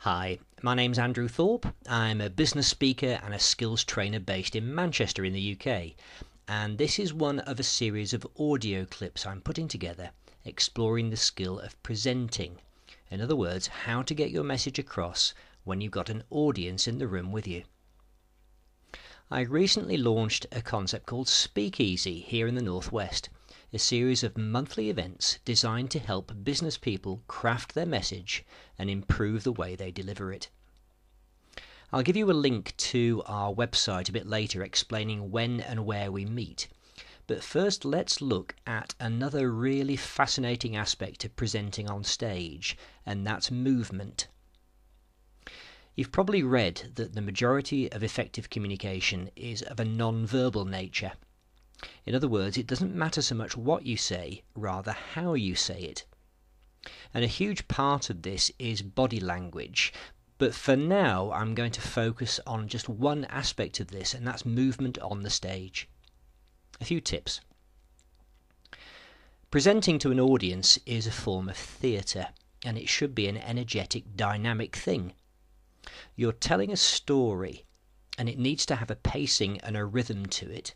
Hi, my name's Andrew Thorp. I'm a business speaker and a skills trainer based in Manchester in the UK, and this is one of a series of audio clips I'm putting together exploring the skill of presenting. In other words, how to get your message across when you've got an audience in the room with you. I recently launched a concept called Speakeasy here in the Northwest, a series of monthly events designed to help business people craft their message and improve the way they deliver it. I'll give you a link to our website a bit later explaining when and where we meet. But first, let's look at another really fascinating aspect of presenting on stage, and that's movement. You've probably read that the majority of effective communication is of a non-verbal nature. In other words, it doesn't matter so much what you say, rather how you say it. And a huge part of this is body language. But for now, I'm going to focus on just one aspect of this, and that's movement on the stage. A few tips. Presenting to an audience is a form of theatre, and it should be an energetic, dynamic thing. You're telling a story, and it needs to have a pacing and a rhythm to it.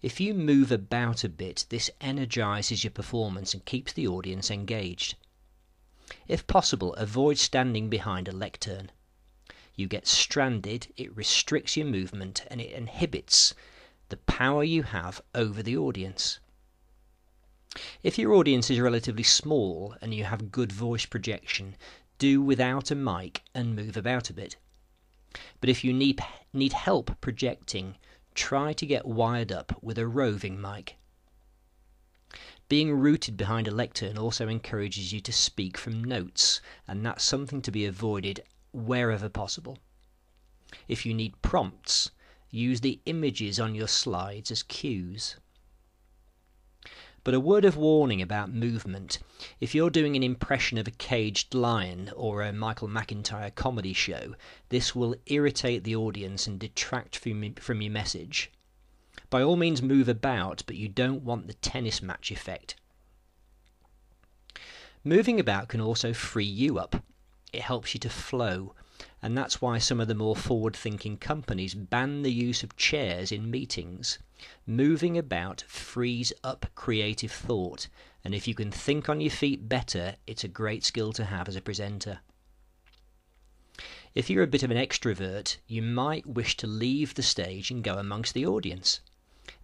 If you move about a bit, this energizes your performance and keeps the audience engaged. If possible, avoid standing behind a lectern. You get stranded, it restricts your movement, and it inhibits the power you have over the audience. If your audience is relatively small and you have good voice projection, do without a mic and move about a bit. But if you need help projecting, try to get wired up with a roving mic. Being rooted behind a lectern also encourages you to speak from notes, and that's something to be avoided wherever possible. If you need prompts, use the images on your slides as cues. But a word of warning about movement. If you're doing an impression of a caged lion or a Michael McIntyre comedy show, this will irritate the audience and detract from your message. By all means move about, but you don't want the tennis match effect. Moving about can also free you up. It helps you to flow, and that's why some of the more forward-thinking companies ban the use of chairs in meetings. Moving about frees up creative thought, and if you can think on your feet better, it's a great skill to have as a presenter. If you're a bit of an extrovert, you might wish to leave the stage and go amongst the audience.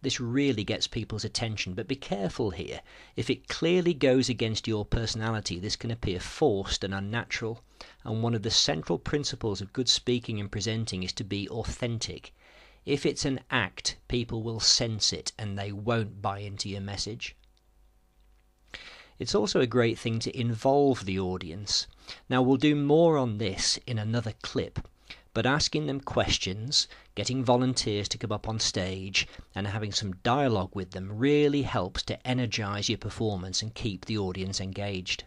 This really gets people's attention, but be careful here. If it clearly goes against your personality, this can appear forced and unnatural, and one of the central principles of good speaking and presenting is to be authentic. If it's an act, people will sense it and they won't buy into your message. It's also a great thing to involve the audience. Now, we'll do more on this in another clip, but asking them questions, getting volunteers to come up on stage, and having some dialogue with them really helps to energize your performance and keep the audience engaged.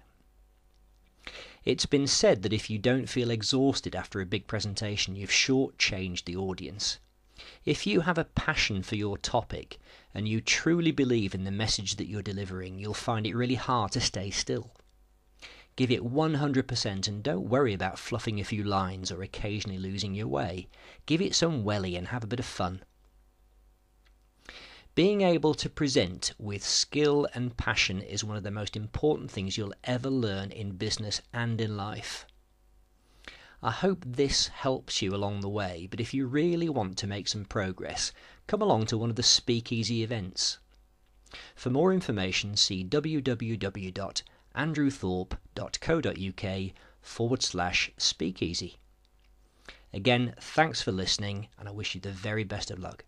It's been said that if you don't feel exhausted after a big presentation, you've shortchanged the audience. If you have a passion for your topic and you truly believe in the message that you're delivering, you'll find it really hard to stay still. Give it 100% and don't worry about fluffing a few lines or occasionally losing your way. Give it some welly and have a bit of fun. Being able to present with skill and passion is one of the most important things you'll ever learn in business and in life. I hope this helps you along the way, but if you really want to make some progress, come along to one of the Speakeasy events. For more information, see www.andrewthorpe.co.uk/speakeasy. Again, thanks for listening, and I wish you the very best of luck.